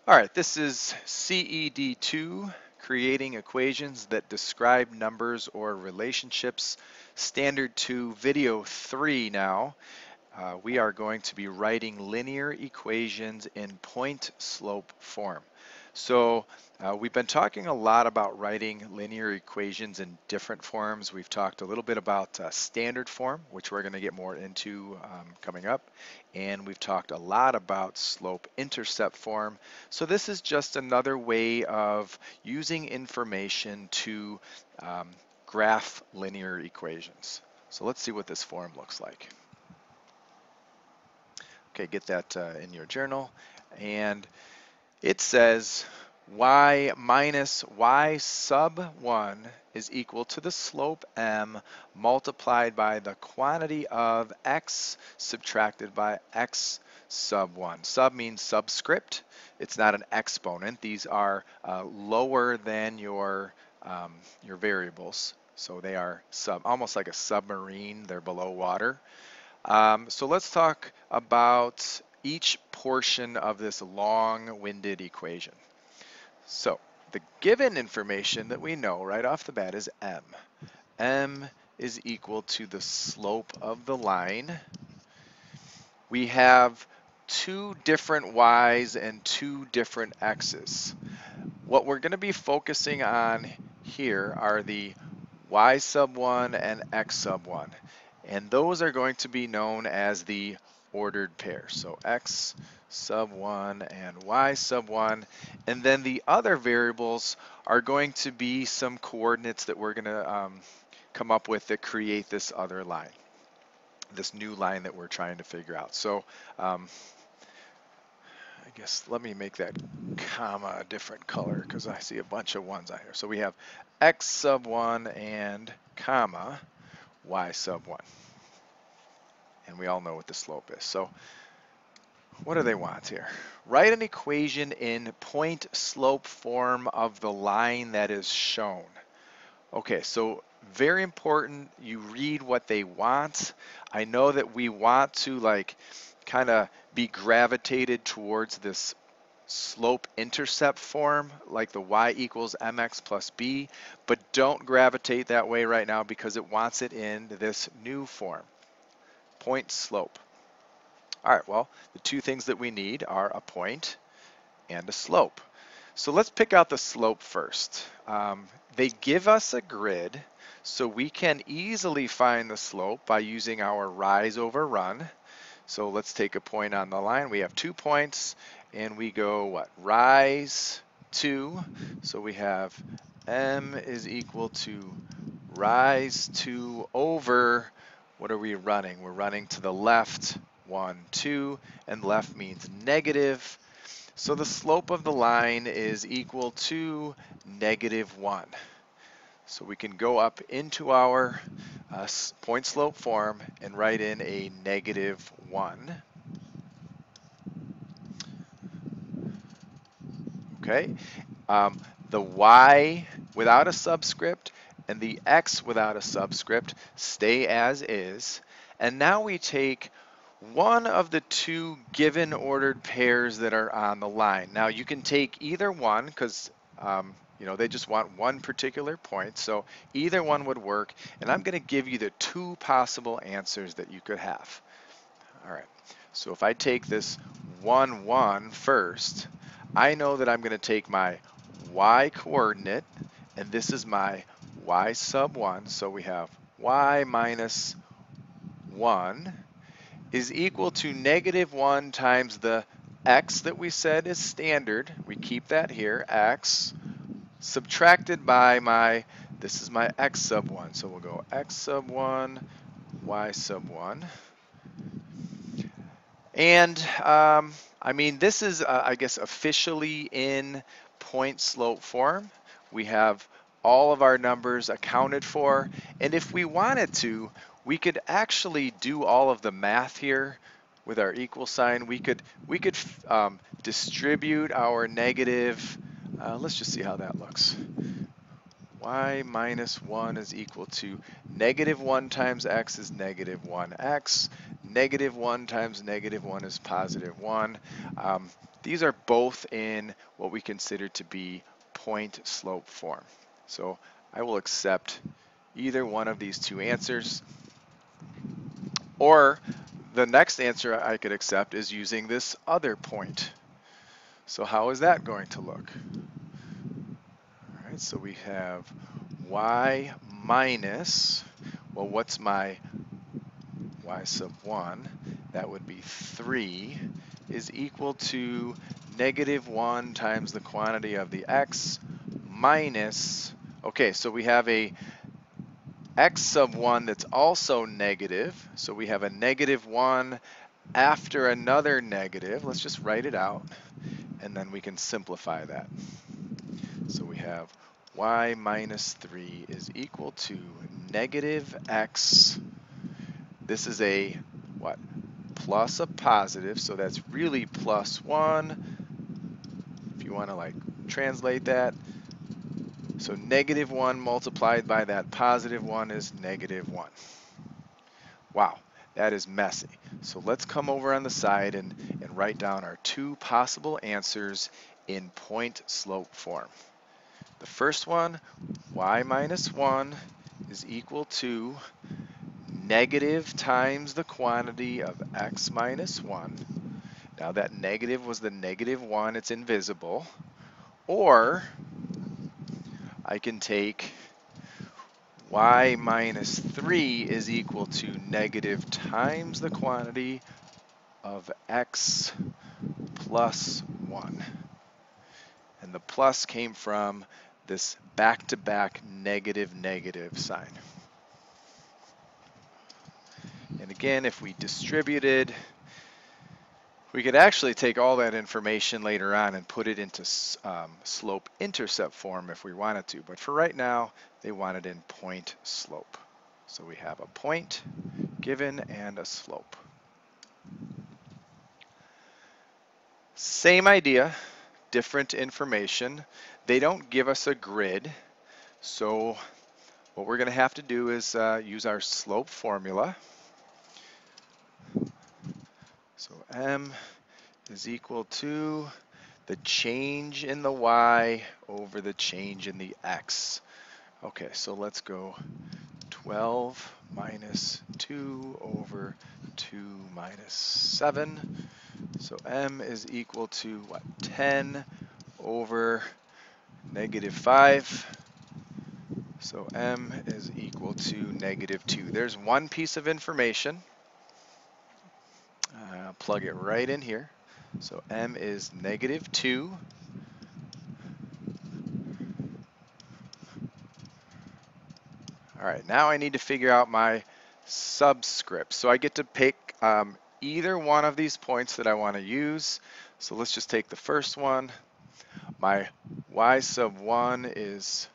All right, this is CED2, creating equations that describe numbers or relationships. Standard 2, video 3 now. We are going to be writing linear equations in point-slope form. So we've been talking a lot about writing linear equations in different forms. We've talked a little bit about standard form, which we're going to get more into coming up. And we've talked a lot about slope-intercept form. So this is just another way of using information to graph linear equations. So let's see what this form looks like. Okay, get that in your journal. And it says y minus y sub 1 is equal to the slope m multiplied by the quantity of x subtracted by x sub 1. Sub means subscript. It's not an exponent. These are lower than your variables. So they are almost like a submarine. They're below water. So let's talk about each portion of this long-winded equation. So the given information that we know right off the bat is m. M is equal to the slope of the line. We have two different y's and two different x's. What we're going to be focusing on here are the y sub 1 and x sub 1. And those are going to be known as the ordered pairs. So x sub 1 and y sub 1. And then the other variables are going to be some coordinates that we're going to come up with that create this other line, this new line that we're trying to figure out. So I guess let me make that comma a different color because I see a bunch of ones out here. So we have x sub 1 and comma y sub 1. And we all know what the slope is. So what do they want here? Write an equation in point slope form of the line that is shown. Okay, so very important you read what they want. I know that we want to kind of be gravitated towards this slope intercept form, like the y equals mx plus b, but don't gravitate that way right now because it wants it in this new form, point slope. All right, well, the two things that we need are a point and a slope. So let's pick out the slope first. They give us a grid, so we can easily find the slope by using our rise over run. So let's take a point on the line. We have 2 points, and we go what? Rise 2. So we have m is equal to rise 2 over, what are we running? We're running to the left, 1, 2, and left means negative. So the slope of the line is equal to -1. So we can go up into our point slope form and write in a -1. Okay, the y without a subscript and the x without a subscript stay as is. And now we take one of the two given ordered pairs that are on the line. Now you can take either one because they just want one particular point, so either one would work, and I'm going to give you the two possible answers that you could have. All right, so if I take this 1, 1 first, I know that I'm going to take my y coordinate, and this is my y sub 1, so we have y minus 1 is equal to -1 times the x that we said is standard. We keep that here, x, subtracted by this is my x sub 1. So we'll go x sub 1, y sub 1. And I mean, this is, I guess, officially in point slope form. We have all of our numbers accounted for. And if we wanted to, we could actually do all of the math here with our equal sign. We could distribute our negative. Let's just see how that looks. Y minus 1 is equal to -1 times x is -1x. -1 times -1 is +1. These are both in what we consider to be point slope form. So I will accept either one of these two answers, or the next answer I could accept is using this other point. So how is that going to look? All right, so we have y minus, well, what's my y sub 1? That would be 3 is equal to negative 1 times the quantity of the x minus, okay, so we have a x sub 1 that's also negative, so we have a negative 1 after another negative. Let's just write it out, and then we can simplify that. So we have y minus 3 is equal to negative x. This is a, what, plus a positive, so that's really plus 1, if you want to like translate that. So negative 1 multiplied by that positive 1 is negative 1. Wow, that is messy. So let's come over on the side and write down our two possible answers in point slope form. The first one, y minus 1 is equal to negative times the quantity of x minus 1. Now that negative was the negative 1, it's invisible. Or I can take y minus 3 is equal to negative times the quantity of x plus 1. And the plus came from this back-to-back negative negative sign. And again, if we distributed, we could actually take all that information later on and put it into slope-intercept form if we wanted to. But for right now, they want it in point slope. So we have a point given and a slope. Same idea, different information. They don't give us a grid. So what we're going to have to do is use our slope formula. So m is equal to the change in the y over the change in the x. Okay, so let's go 12 minus 2 over 2 minus 7. So m is equal to what? 10 over negative 5. So m is equal to negative 2. There's one piece of information. Plug it right in here. So m is negative 2. All right, now I need to figure out my subscript. So I get to pick either one of these points that I want to use. So let's just take the first one. My y sub 1 is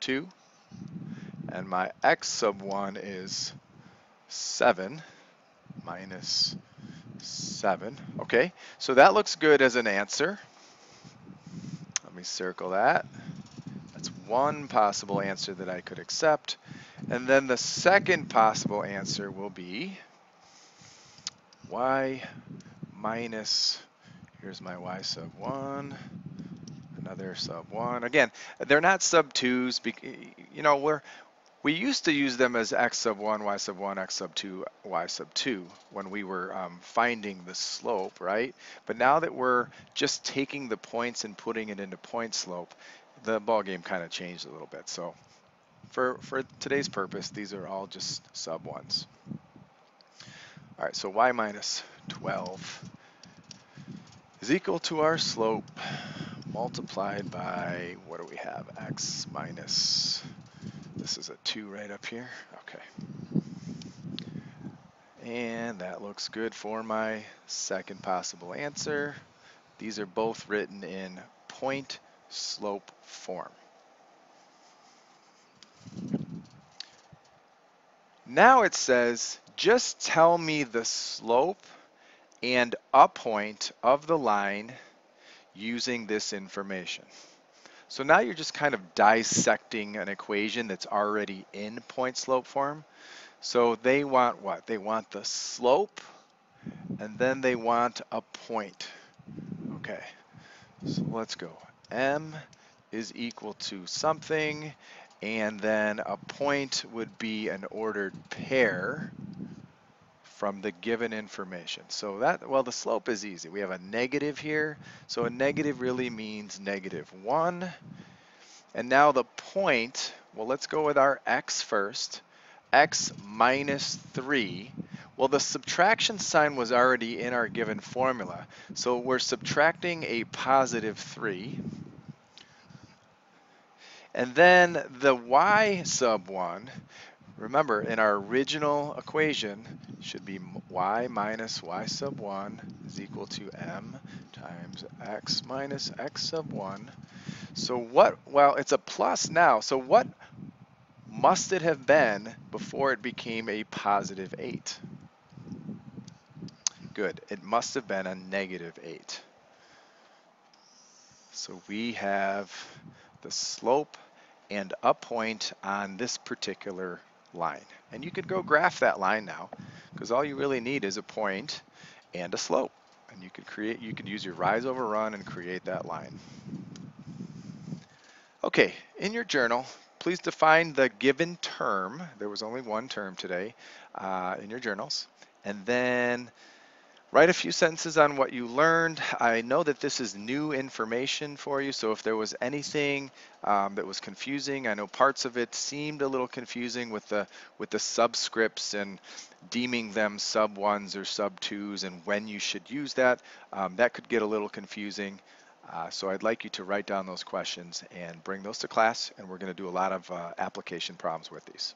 2, and my x sub 1 is 7 minus 7. Okay, so that looks good as an answer. Let me circle that. That's one possible answer that I could accept. And then the second possible answer will be y minus, here's my y sub 1, another sub 1. Again, they're not sub 2s. You know, we used to use them as x sub 1, y sub 1, x sub 2, y sub 2 when we were finding the slope, right? But now that we're just taking the points and putting it into point slope, the ball game kind of changed a little bit. So for today's purpose, these are all just sub 1s. All right, so y minus 12 is equal to our slope multiplied by, what do we have, x minus, this is a 2 right up here, okay. And that looks good for my second possible answer. These are both written in point slope form. Now it says, just tell me the slope and a point of the line using this information. So now you're just kind of dissecting an equation that's already in point slope form. So they want what? They want the slope, and then they want a point. Okay, so let's go. M is equal to something, and then a point would be an ordered pair from the given information. So that, well, the slope is easy. We have a negative here, so a negative really means -1. And now the point, well, let's go with our x first. X minus 3. Well, the subtraction sign was already in our given formula, so we're subtracting a +3. And then the y sub 1, remember, in our original equation, should be y minus y sub 1 is equal to m times x minus x sub 1. So what, well, it's a plus now. So what must it have been before it became a +8? Good, it must have been a -8. So we have the slope and a point on this particular line. And you could go graph that line now, because all you really need is a point and a slope. And you could use your rise over run and create that line. Okay, in your journal, please define the given term. There was only one term today in your journals. And then write a few sentences on what you learned. I know that this is new information for you, so if there was anything that was confusing, I know parts of it seemed a little confusing with the subscripts and deeming them sub 1s or sub 2s and when you should use that. That could get a little confusing. So I'd like you to write down those questions and bring those to class, and we're going to do a lot of application problems with these.